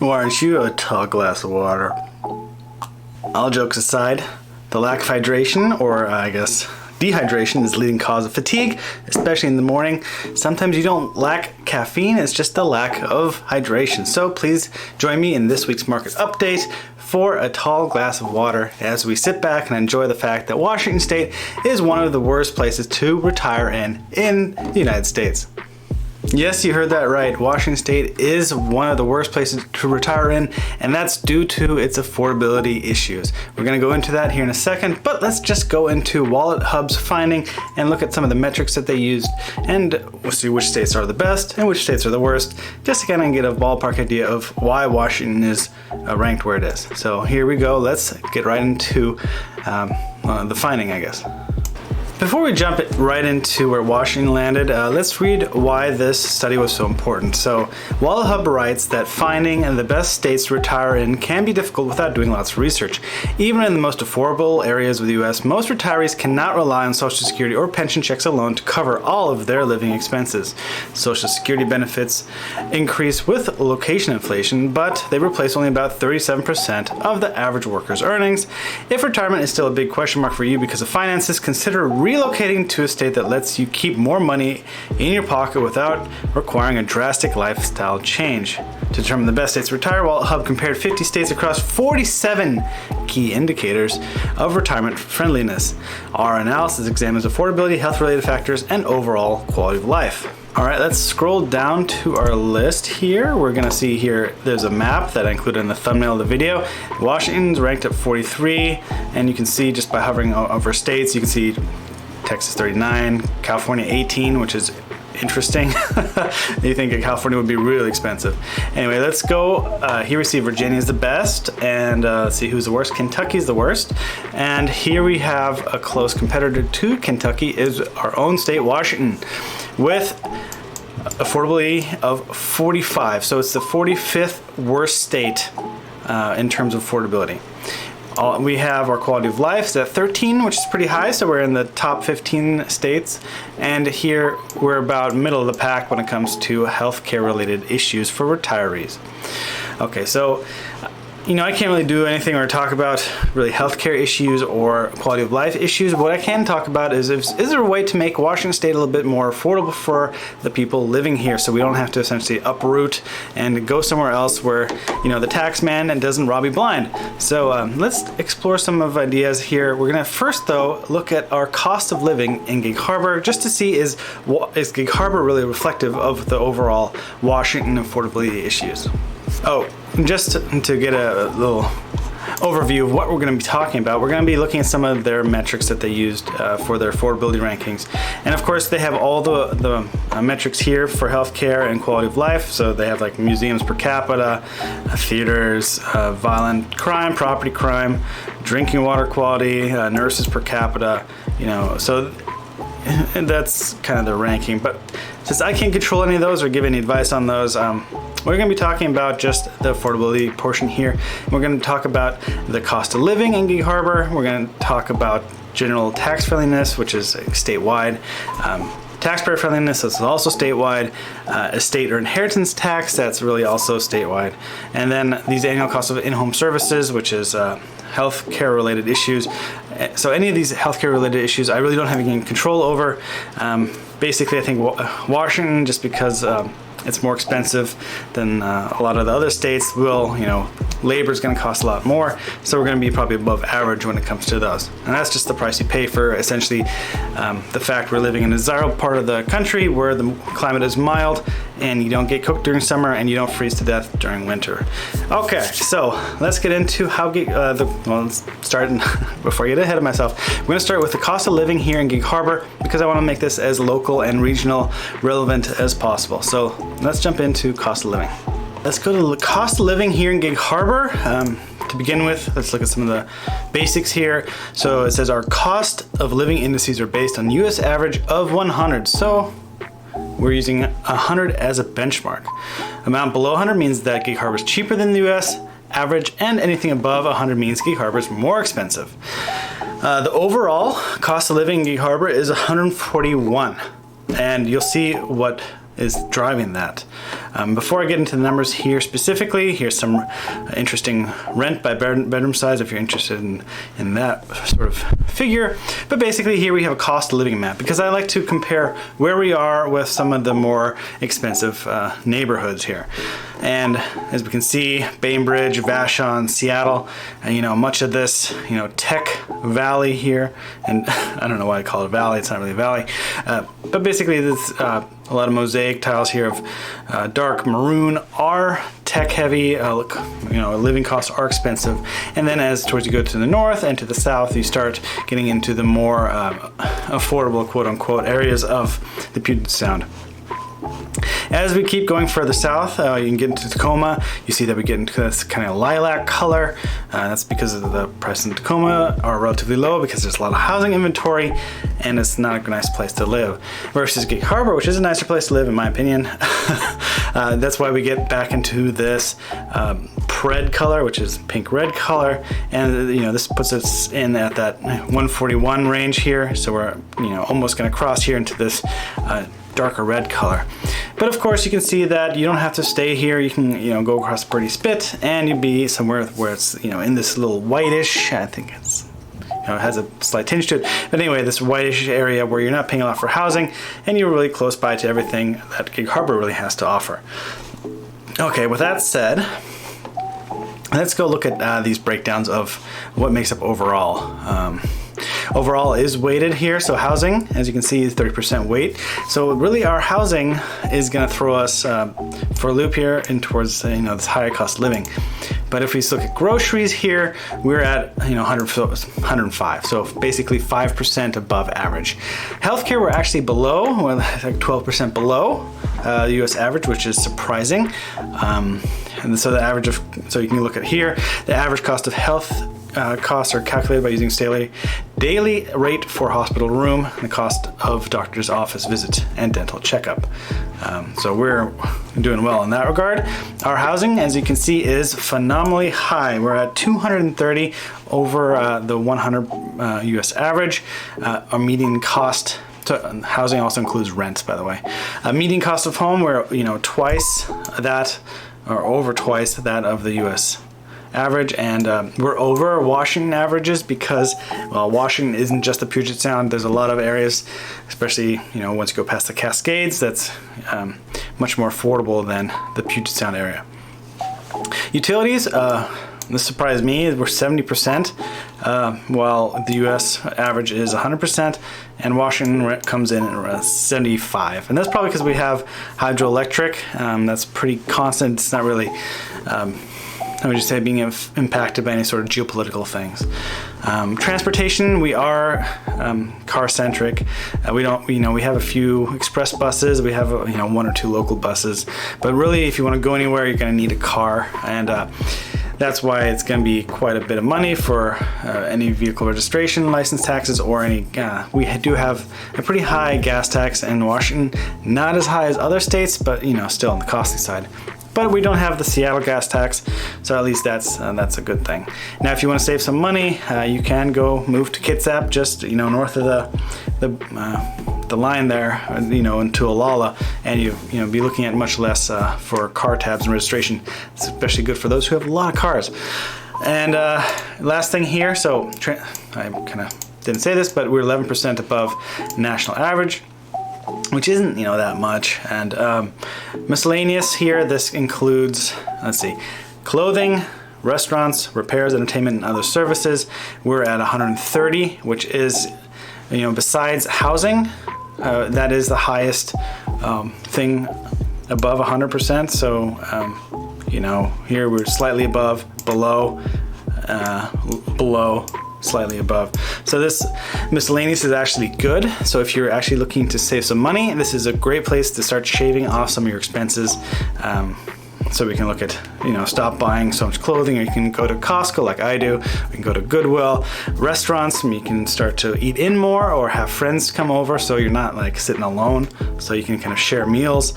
Aren't you a tall glass of water? All jokes aside, the lack of hydration, or I guess dehydration, is the leading cause of fatigue, especially in the morning. Sometimes you don't lack caffeine, it's just a lack of hydration. So please join me in this week's market update for a tall glass of water as we sit back and enjoy the fact that Washington State is one of the worst places to retire in the United States. Yes, you heard that right. Washington State is one of the worst places to retire in, and that's due to its affordability issues. We're going to go into that here in a second, but let's just go into Wallhub's finding and look at some of the metrics that they used, and we'll see which states are the best and which states are the worst, just to kind of get a ballpark idea of why Washington is ranked where it is. So here we go. Let's get right into the finding, I guess. Before we jump right into where Washington landed, let's read why this study was so important. So, Wallhub writes that finding the best states to retire in can be difficult without doing lots of research. Even in the most affordable areas of the US, most retirees cannot rely on Social Security or pension checks alone to cover all of their living expenses. Social Security benefits increase with location inflation, but they replace only about 37% of the average worker's earnings. If retirement is still a big question mark for you because of finances, consider relocating to a state that lets you keep more money in your pocket without requiring a drastic lifestyle change. To determine the best states to retire, Wallhub compared 50 states across 47 key indicators of retirement friendliness. Our analysis examines affordability, health-related factors, and overall quality of life. All right, let's scroll down to our list here. We're gonna see here, there's a map that I included in the thumbnail of the video. Washington's ranked at 43, and you can see just by hovering over states, you can see Texas 39, California 18, which is interesting. You think that California would be really expensive. Anyway, let's go. Here we see Virginia is the best, and let's see who's the worst. Kentucky's the worst. And here we have a close competitor to Kentucky is our own state, Washington, with affordability of 45. So it's the 45th worst state in terms of affordability. We have our quality of life is at 13, which is pretty high, so we're in the top 15 states. And here we're about middle of the pack when it comes to healthcare related issues for retirees. Okay, so I can't really do anything or talk about really healthcare issues or quality of life issues. What I can talk about is there a way to make Washington State a little bit more affordable for the people living here, so we don't have to essentially uproot and go somewhere else where the tax man doesn't rob you blind. So let's explore some of ideas here. We're gonna first though look at our cost of living in Gig Harbor just to see is Gig Harbor really reflective of the overall Washington affordability issues. Oh, just to get a little overview of what we're going to be talking about, we're going to be looking at some of their metrics that they used for their affordability rankings. And of course, they have all the metrics here for healthcare and quality of life. So they have like museums per capita, theaters, violent crime, property crime, drinking water quality, nurses per capita, so and that's kind of the ranking. But since I can't control any of those or give any advice on those, we're going to be talking about just the affordability portion here. We're going to talk about the cost of living in Gig Harbor. We're going to talk about general tax friendliness, which is statewide. Taxpayer friendliness is also statewide. Estate or inheritance tax, that's really also statewide. And then these annual costs of in-home services, which is healthcare related issues. So any of these healthcare related issues, I really don't have any control over. Basically, I think Washington, just because it's more expensive than a lot of the other states, labor is going to cost a lot more, so we're going to be probably above average when it comes to those. And that's just the price you pay for essentially the fact we're living in a desirable part of the country where the climate is mild and you don't get cooked during summer and you don't freeze to death during winter. Okay, so let's get into let's start before I get ahead of myself. We're going to start with the cost of living here in Gig Harbor because I want to make this as local and regional relevant as possible. So let's jump into cost of living. Let's go to the cost of living here in Gig Harbor. To begin with, let's look at some of the basics here. So it says our cost of living indices are based on US average of 100. So we're using 100 as a benchmark. Amount below 100 means that Gig Harbor is cheaper than the US average, and anything above 100 means Gig Harbor is more expensive. The overall cost of living in Gig Harbor is 141, and you'll see what is driving that. Before I get into the numbers here specifically, here's some interesting rent by bedroom size if you're interested in that sort of figure. But basically here we have a cost of living map, because I like to compare where we are with some of the more expensive neighborhoods here. And as we can see, Bainbridge, Vashon, Seattle, much of this, Tech Valley here, and I don't know why I call it a valley, it's not really a valley, but basically there's a lot of mosaic tiles here of dark maroon are tech heavy, living costs are expensive, and then as towards you go to the north and to the south, you start getting into the more affordable, quote unquote, areas of the Puget Sound. As we keep going further south, you can get into Tacoma. You see that we get into this kind of lilac color. That's because of the prices in Tacoma are relatively low, because there's a lot of housing inventory and it's not a nice place to live. Versus Gig Harbor, which is a nicer place to live in my opinion. That's why we get back into this Pred color, which is pink red color, and this puts us in at that 141 range here. So we're almost going to cross here into this darker red color. But of course you can see that you don't have to stay here. You can go across a pretty spit and you'd be somewhere where it's in this little whitish, I think it's it has a slight tinge to it, but anyway, this whitish area where you're not paying a lot for housing and you're really close by to everything that Gig Harbor really has to offer. Okay, with that said, let's go look at these breakdowns of what makes up overall. Overall is weighted here, so housing, as you can see, is 30% weight. So really our housing is going to throw us for a loop here in towards this higher cost living. But if we look at groceries here, we're at 105, so basically 5% above average. Healthcare, we're actually below, we're like 12% below the US average, which is surprising. And so the average of, so you can look at here, the average cost of health costs are calculated by using daily rate for hospital room, and the cost of doctor's office visit and dental checkup. So we're doing well in that regard. Our housing, as you can see, is phenomenally high. We're at 230 over the 100 US average. Our median cost, so housing also includes rent, by the way. Median cost of home, we're twice that, or over twice that of the US average, and we're over Washington averages because, well, Washington isn't just the Puget Sound. There's a lot of areas, especially once you go past the Cascades, that's much more affordable than the Puget Sound area. Utilities, this surprised me, we're 70%, while the US average is 100%, and Washington comes in at 75. And that's probably because we have hydroelectric. That's pretty constant. It's not really I would just say being impacted by any sort of geopolitical things. Transportation, we are car-centric. We don't, we have a few express buses. We have, one or two local buses. But really, if you want to go anywhere, you're going to need a car, and that's why it's going to be quite a bit of money for any vehicle registration, license taxes, or any. We do have a pretty high gas tax in Washington, not as high as other states, but still on the costly side. But we don't have the Seattle gas tax, so at least that's a good thing. Now, if you want to save some money, you can go move to Kitsap, just north of the line there, into Olalla, and you be looking at much less for car tabs and registration. It's especially good for those who have a lot of cars. And last thing here, so I kind of didn't say this, but we're 11% above national average, which isn't that much. And miscellaneous here, this includes, let's see, clothing, restaurants, repairs, entertainment, and other services. We're at 130, which is, besides housing, that is the highest thing above 100%. So here we're slightly above, below, slightly above. So this miscellaneous is actually good. So if you're actually looking to save some money, this is a great place to start shaving off some of your expenses. So we can look at, stop buying so much clothing, or you can go to Costco like I do. We can go to Goodwill, restaurants, and you can start to eat in more or have friends come over so you're not like sitting alone, so you can kind of share meals.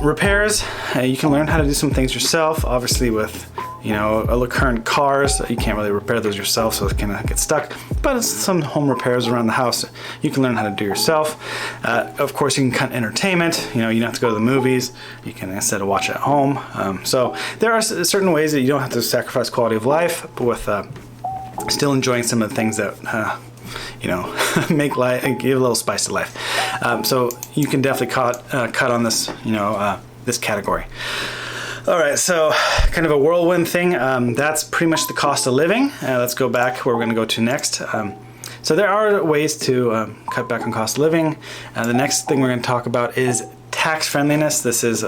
Repairs, you can learn how to do some things yourself, obviously with current cars. You can't really repair those yourself, so it can get stuck. But it's some home repairs around the house you can learn how to do yourself. Of course, you can cut entertainment. You don't have to go to the movies. You can instead watch at home. So there are certain ways that you don't have to sacrifice quality of life, but with still enjoying some of the things that make life, give a little spice to life. So you can definitely cut on this, this category. All right, so kind of a whirlwind thing. That's pretty much the cost of living. Let's go back where we're going to go to next. So there are ways to cut back on cost of living. The next thing we're going to talk about is tax friendliness. This is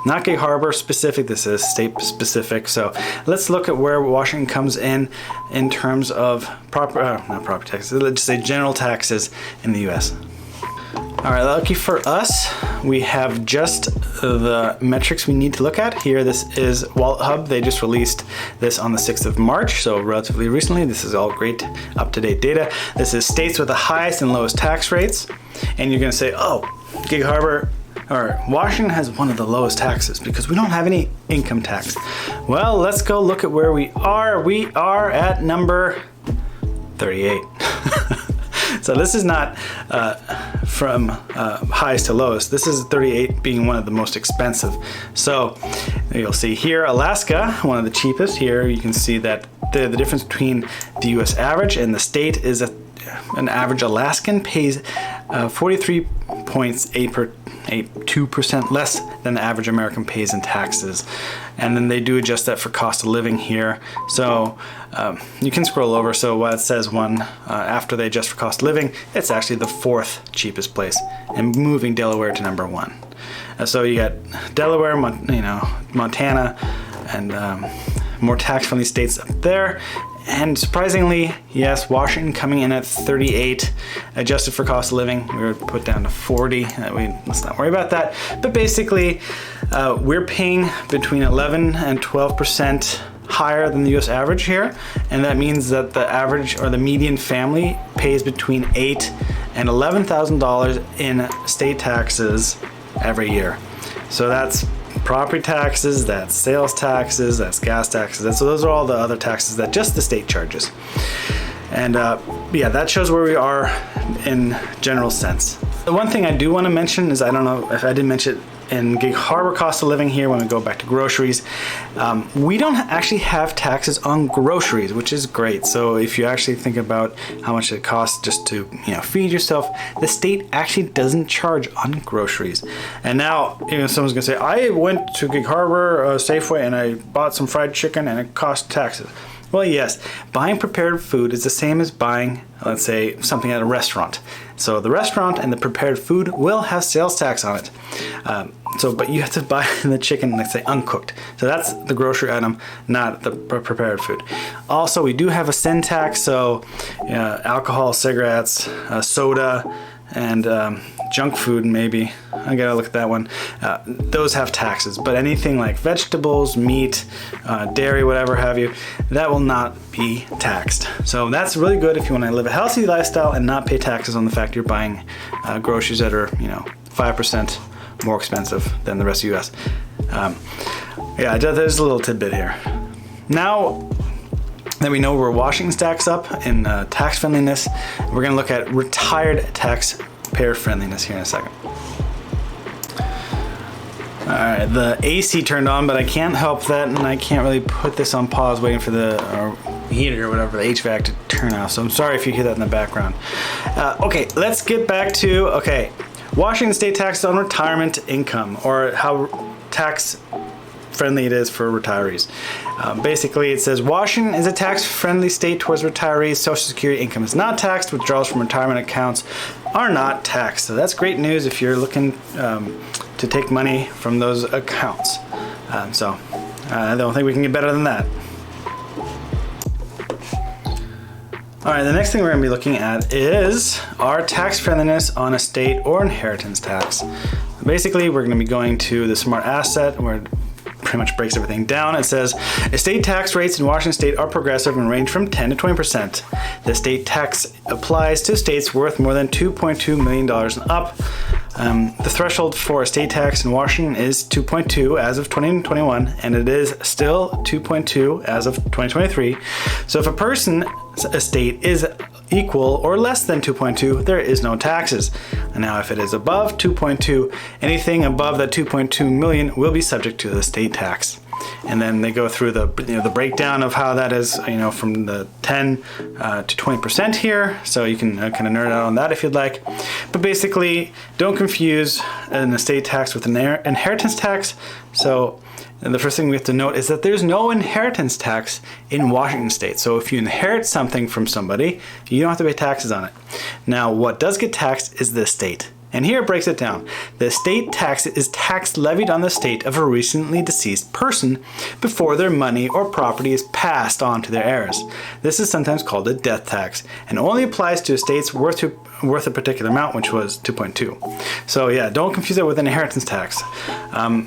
not Gig Harbor specific, this is state specific. So let's look at where Washington comes in terms of not property taxes, let's just say general taxes in the US. All right, lucky for us, we have just the metrics we need to look at here. This is Wallhub. They just released this on the 6th of March, so relatively recently. This is all great, up-to-date data. This is states with the highest and lowest tax rates. And you're gonna say, oh, Gig Harbor, or Washington has one of the lowest taxes because we don't have any income tax. Well, let's go look at where we are. We are at number 38. So this is not from highest to lowest. This is 38 being one of the most expensive. So you'll see here, Alaska, one of the cheapest. Here you can see that the difference between the US average and the state is an average Alaskan pays 43.82% less than the average American pays in taxes. And then they do adjust that for cost of living here. So you can scroll over. So what it says after they adjust for cost of living, it's actually the 4th cheapest place and moving Delaware to number 1. So you got Delaware, Montana, and more tax-friendly states up there. And surprisingly, yes, Washington coming in at 38, adjusted for cost of living. We were put down to 40. Let's not worry about that. But basically, we're paying between 11 and 12% higher than the U.S. average here, and that means that the average or the median family pays between $8,000 and $11,000 in state taxes every year. So that's property taxes, that's sales taxes, that's gas taxes. So those are all the other taxes that just the state charges. And yeah, that shows where we are in general sense. The one thing I do want to mention is, I don't know if I didn't mention it in Gig Harbor cost of living here when we go back to groceries. We don't actually have taxes on groceries, which is great. So if you actually think about how much it costs just to feed yourself, the state actually doesn't charge on groceries. And now someone's gonna say, I went to Gig Harbor Safeway and I bought some fried chicken and it cost taxes. Well, yes, buying prepared food is the same as buying, let's say, something at a restaurant. So the restaurant and the prepared food will have sales tax on it. But you have to buy the chicken, let's say, uncooked. So that's the grocery item, not the prepared food. Also, we do have a sin tax, so alcohol, cigarettes, soda, and junk food maybe. I gotta look at that one. Those have taxes, but anything like vegetables, meat, dairy, whatever have you, that will not be taxed. So that's really good if you want to live a healthy lifestyle and not pay taxes on the fact you're buying groceries that are 5% more expensive than the rest of the US. Yeah, there's a little tidbit here. Now that we know where Washington stacks up in tax friendliness, we're going to look at retired taxpayer friendliness here in a second. All right, the AC turned on, but I can't help that, and I can't really put this on pause waiting for the heater or whatever, the HVAC to turn off. So I'm sorry if you hear that in the background. Okay, let's get back to, Washington state taxes on retirement income, or how tax friendly it is for retirees. Basically, it says Washington is a tax-friendly state towards retirees. Social Security income is not taxed. Withdrawals from retirement accounts are not taxed. So that's great news if you're looking to take money from those accounts. I don't think we can get better than that. All right, the next thing we're going to be looking at is our tax friendliness on estate or inheritance tax. Basically, we're going to be going to the Smart Asset, where it pretty much breaks everything down. It says estate tax rates in Washington state are progressive and range from 10 to 20%. The state tax applies to states worth more than $2.2 million and up. The threshold for estate tax in Washington is 2.2 as of 2021, and it is still 2.2 as of 2023. So if a person's estate is equal or less than 2.2, there is no taxes. And now if it is above 2.2, anything above that 2.2 million will be subject to the estate tax. And then they go through the the breakdown of how that is, from the 10 to 20% here. So you can kind of nerd out on that if you'd like. But basically, don't confuse an estate tax with an inheritance tax. So the first thing we have to note is that there's no inheritance tax in Washington state. So if you inherit something from somebody, you don't have to pay taxes on it. Now, what does get taxed is the estate. And here it breaks it down. The estate tax is tax levied on the estate of a recently deceased person before their money or property is passed on to their heirs. This is sometimes called a death tax and only applies to estates worth a particular amount, which was 2.2. So yeah, don't confuse that with an inheritance tax.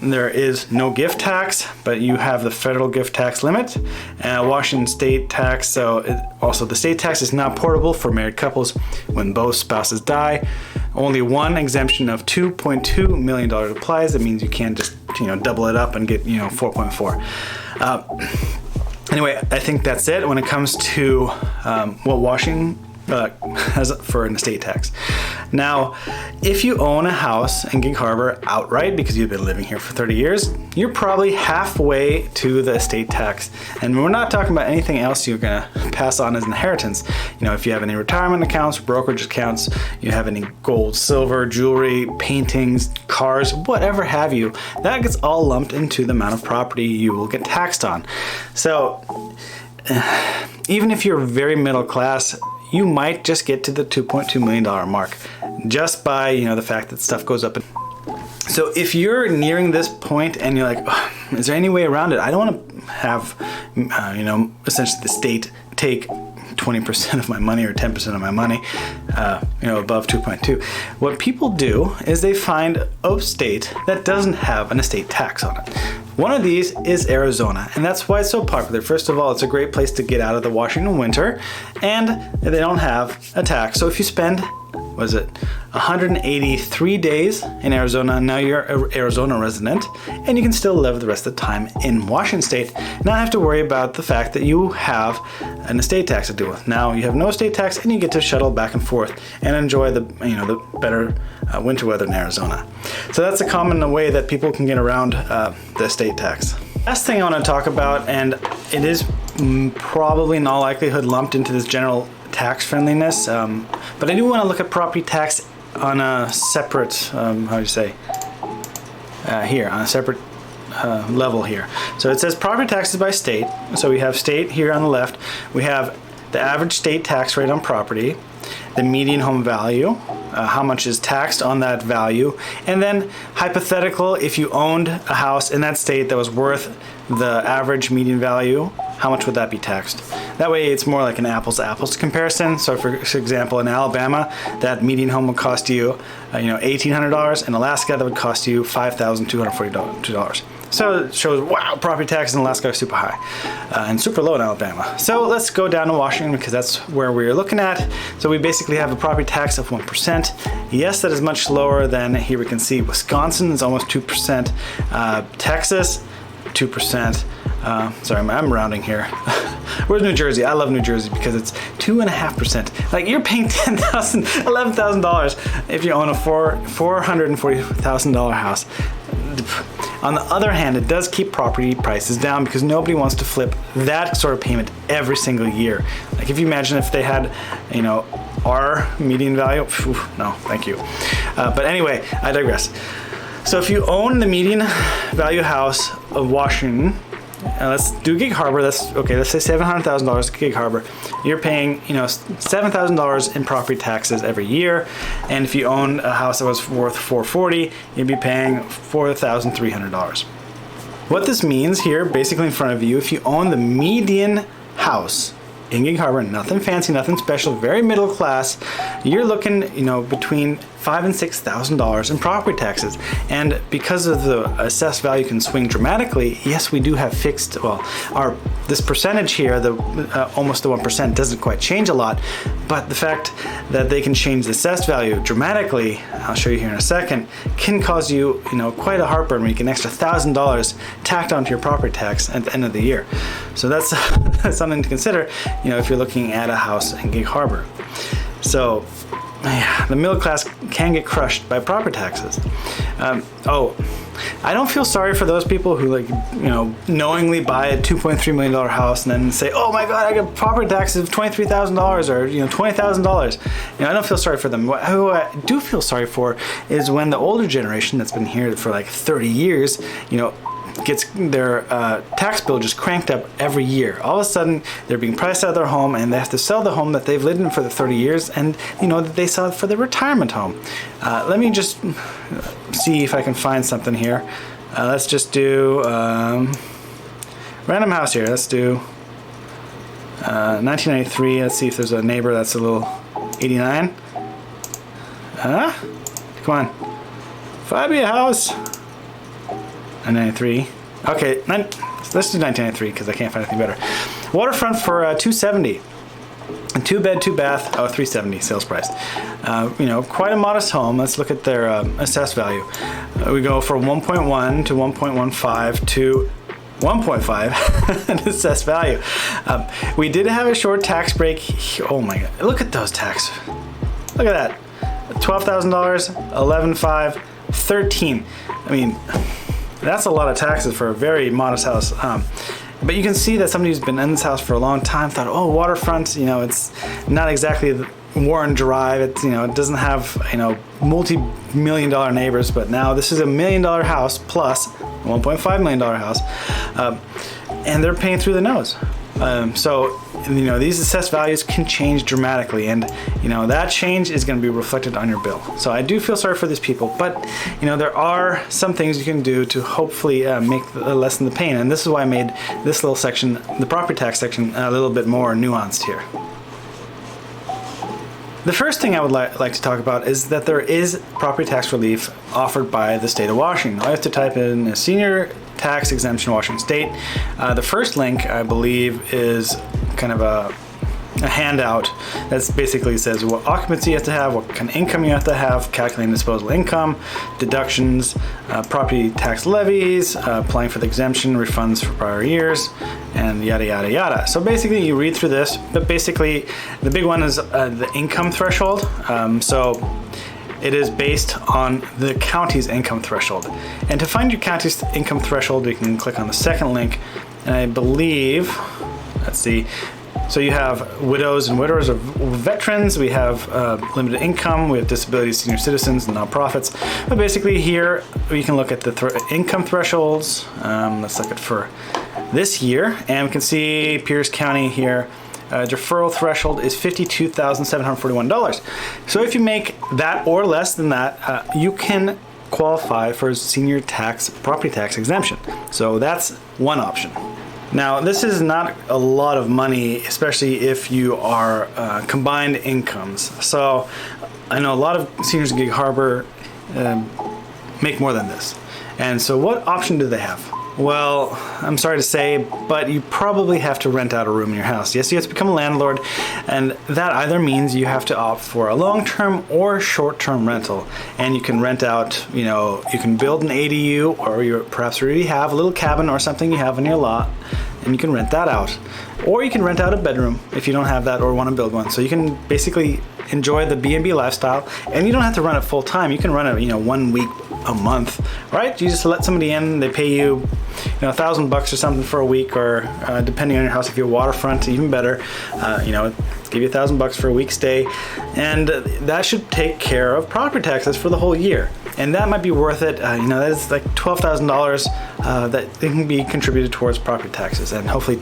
There is no gift tax, but you have the federal gift tax limit, Washington state tax. Also the state tax is not portable for married couples when both spouses die. Only one exemption of $2.2 million applies. That means you can't just double it up and get 4.4. Anyway, I think that's it when it comes to what Washington has for an estate tax. Now, if you own a house in Gig Harbor outright because you've been living here for 30 years, you're probably halfway to the estate tax. And we're not talking about anything else you're gonna pass on as inheritance. If you have any retirement accounts, brokerage accounts, you have any gold, silver, jewelry, paintings, cars, whatever have you, that gets all lumped into the amount of property you will get taxed on. So even if you're very middle class, you might just get to the $2.2 million mark just by the fact that stuff goes up. So if you're nearing this point and you're like, oh, is there any way around it? I don't want to have essentially the state take 20% of my money or 10% of my money above 2.2. What people do is they find a state that doesn't have an estate tax on it. One of these is Arizona, and that's why it's so popular. First of all, it's a great place to get out of the Washington winter, and they don't have a tax. So if you spend, 183 days in Arizona, now you're an Arizona resident, and you can still live the rest of the time in Washington state, not have to worry about the fact that you have an estate tax to deal with. Now you have no estate tax, and you get to shuttle back and forth and enjoy the better winter weather in Arizona. So that's a common way that people can get around the estate tax. Last thing I want to talk about, and it is probably in all likelihood lumped into this general tax friendliness, but I do want to look at property tax on a separate, here, on a separate level here. So it says property taxes by state. So we have state here on the left. We have the average state tax rate on property, the median home value, how much is taxed on that value, and then hypothetical, if you owned a house in that state that was worth the average median value, how much would that be taxed? That way it's more like an apples to apples comparison. So for example, in Alabama, that median home would cost you $1,800. In Alaska, that would cost you $5,242. So it shows, wow, property taxes in Alaska are super high and super low in Alabama. So let's go down to Washington because that's where we're looking at. So we basically have a property tax of 1%. Yes, that is much lower than, here we can see Wisconsin is almost 2%, Texas, 2%. Sorry, I'm rounding here. Where's New Jersey? I love New Jersey because it's 2.5%. Like you're paying $10,000, $11,000 if you own a $440,000 house. On the other hand, it does keep property prices down because nobody wants to flip that sort of payment every single year. Like if you imagine if they had, our median value, no, thank you. But anyway, I digress. So if you own the median value house of Washington, let's do Gig Harbor. Let's say $700,000 Gig Harbor. You're paying, $7,000 in property taxes every year. And if you own a house that was worth $440,000, you'd be paying $4,300. What this means here, basically in front of you, if you own the median house in Gig Harbor, nothing fancy, nothing special, very middle class, you're looking, between $5,000 and $6,000 in property taxes. And because of the assessed value can swing dramatically, yes, we do have fixed, well, this percentage here, almost the 1%, doesn't quite change a lot, but the fact that they can change the assessed value dramatically, I'll show you here in a second, can cause you, quite a heartburn when you get an extra $1,000 tacked onto your property tax at the end of the year. So that's something to consider, if you're looking at a house in Gig Harbor. So, the middle class can get crushed by property taxes. I don't feel sorry for those people who knowingly buy a $2.3 million house and then say, oh my God, I got property taxes of $23,000 or $20,000. I don't feel sorry for them. Who I do feel sorry for is when the older generation that's been here for like 30 years, gets their tax bill just cranked up every year. All of a sudden, they're being priced out of their home and they have to sell the home that they've lived in for the 30 years and, that they sell it for their retirement home. Let me just see if I can find something here. Let's just do random house here. Let's do 1993. Let's see if there's a neighbor that's a little 89. Come on. 5-year house. 1993. Okay, let's do 1993 because I can't find anything better. Waterfront for $270. A 2-bed, 2-bath, $370 sales price. Quite a modest home. Let's look at their assessed value. We go from 1.1 to 1.15 to 1.5 in assessed value. We did have a short tax break. Oh my God! Look at those taxes. Look at that. $12,000, $11,500, $13,000. I mean, that's a lot of taxes for a very modest house. But you can see that somebody who's been in this house for a long time thought, oh, waterfront, it's not exactly Warren Drive. It's, it doesn't have, multi-million-dollar neighbors, but now this is $1 million house plus $1.5 million house. And they're paying through the nose. So these assessed values can change dramatically, and that change is going to be reflected on your bill. So I do feel sorry for these people, but there are some things you can do to hopefully lessen the pain, and this is why I made this little section, the property tax section, a little bit more nuanced here. The first thing I would like to talk about is that there is property tax relief offered by the state of Washington. All you have to type in senior tax exemption Washington State. The first link, I believe, is kind of a handout that basically says what occupancy you have to have, what kind of income you have to have, calculating disposable income, deductions, property tax levies, applying for the exemption, refunds for prior years, and yada yada yada. So basically you read through this, but basically the big one is the income threshold. So it is based on the county's income threshold. And to find your county's income threshold, you can click on the second link, and I believe, let's see, so you have widows and widowers of veterans, we have limited income, we have disabilities, senior citizens, and nonprofits. But basically here we can look at the income thresholds. Let's look at for this year, and we can see Pierce County here. Deferral threshold is $52,741. So if you make that or less than that, you can qualify for senior tax, property tax exemption. So that's one option. Now, this is not a lot of money, especially if you are combined incomes. So I know a lot of seniors in Gig Harbor make more than this. And so what option do they have? Well, I'm sorry to say, but you probably have to rent out a room in your house. Yes, you have to become a landlord, and that either means you have to opt for a long-term or short-term rental. And you can rent out, you can build an ADU, or you perhaps already have a little cabin or something you have in your lot, and you can rent that out. Or you can rent out a bedroom if you don't have that or want to build one. So you can basically enjoy the B&B lifestyle, and you don't have to run it full time. You can run it, 1 week a month, right? You just let somebody in, they pay you, $1,000 or something for a week, or depending on your house, if you're waterfront, even better, give you $1,000 for a week stay, and that should take care of property taxes for the whole year. And that might be worth it. That is like $12,000 that can be contributed towards property taxes, and hopefully,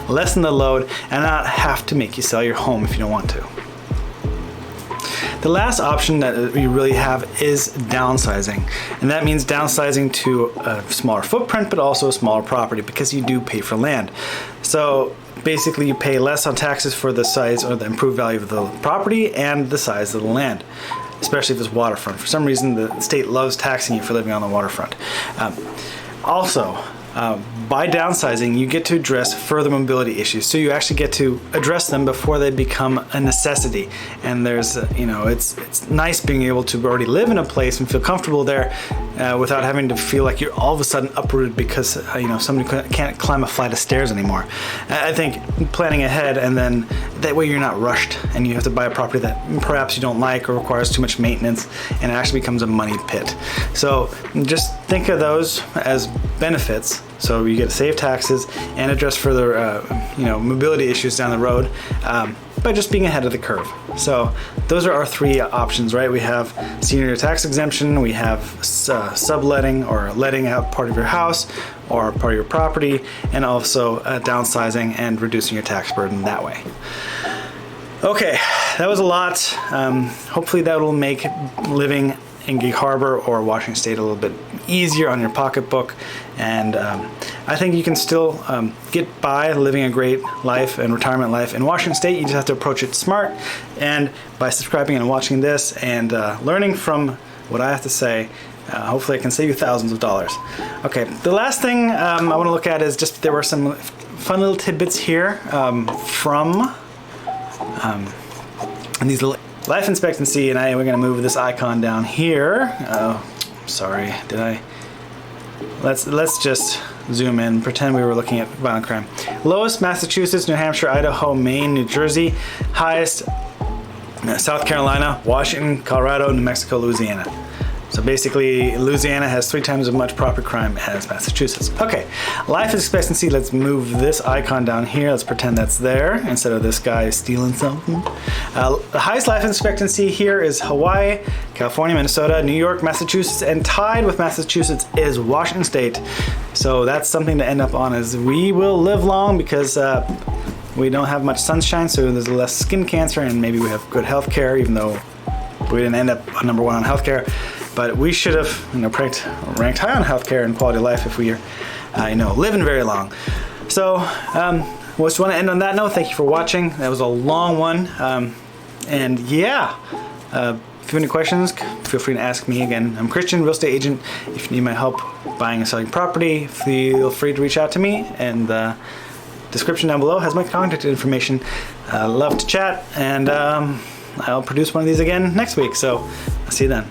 lessen the load and not have to make you sell your home if you don't want to. The last option that we really have is downsizing. And that means downsizing to a smaller footprint, but also a smaller property, because you do pay for land. So basically you pay less on taxes for the size or the improved value of the property and the size of the land. especially if it's waterfront. For some reason, the state loves taxing you for living on the waterfront. Also, by downsizing, you get to address further mobility issues. So you actually get to address them before they become a necessity. And there's, it's nice being able to already live in a place and feel comfortable there without having to feel like you're all of a sudden uprooted because, somebody can't climb a flight of stairs anymore. I think planning ahead, and then that way you're not rushed and you have to buy a property that perhaps you don't like or requires too much maintenance, and it actually becomes a money pit. So just think of those as benefits. So you get to save taxes and address further, mobility issues down the road by just being ahead of the curve. So those are our three options, right? We have senior tax exemption, we have subletting or letting out part of your house or part of your property, and also downsizing and reducing your tax burden that way. Okay, that was a lot. Hopefully that will make living in Gig Harbor or Washington State a little bit easier on your pocketbook, and I think you can still get by living a great life and retirement life in Washington State. You just have to approach it smart, and by subscribing and watching this and learning from what I have to say, hopefully I can save you thousands of dollars. Okay, the last thing I want to look at is just there were some fun little tidbits here from these little life expectancy, and we're going to move this icon down here. Sorry, did I? Let's just zoom in, pretend we were looking at violent crime. Lowest, Massachusetts, New Hampshire, Idaho, Maine, New Jersey. Highest, South Carolina, Washington, Colorado, New Mexico, Louisiana. So basically, Louisiana has 3 times as much property crime as Massachusetts. Okay, life expectancy, let's move this icon down here. Let's pretend that's there instead of this guy stealing something. The highest life expectancy here is Hawaii, California, Minnesota, New York, Massachusetts, and tied with Massachusetts is Washington State. So that's something to end up on, is we will live long because we don't have much sunshine, so there's less skin cancer, and maybe we have good health care, even though we didn't end up number 1 on health care. But we should have, ranked high on healthcare and quality of life if we are, living very long. So, just want to end on that note. Thank you for watching. That was a long one, and yeah. If you have any questions, feel free to ask me again. I'm Christian, real estate agent. If you need my help buying and selling property, feel free to reach out to me. And the description down below has my contact information. Love to chat, and I'll produce one of these again next week. So, I'll see you then.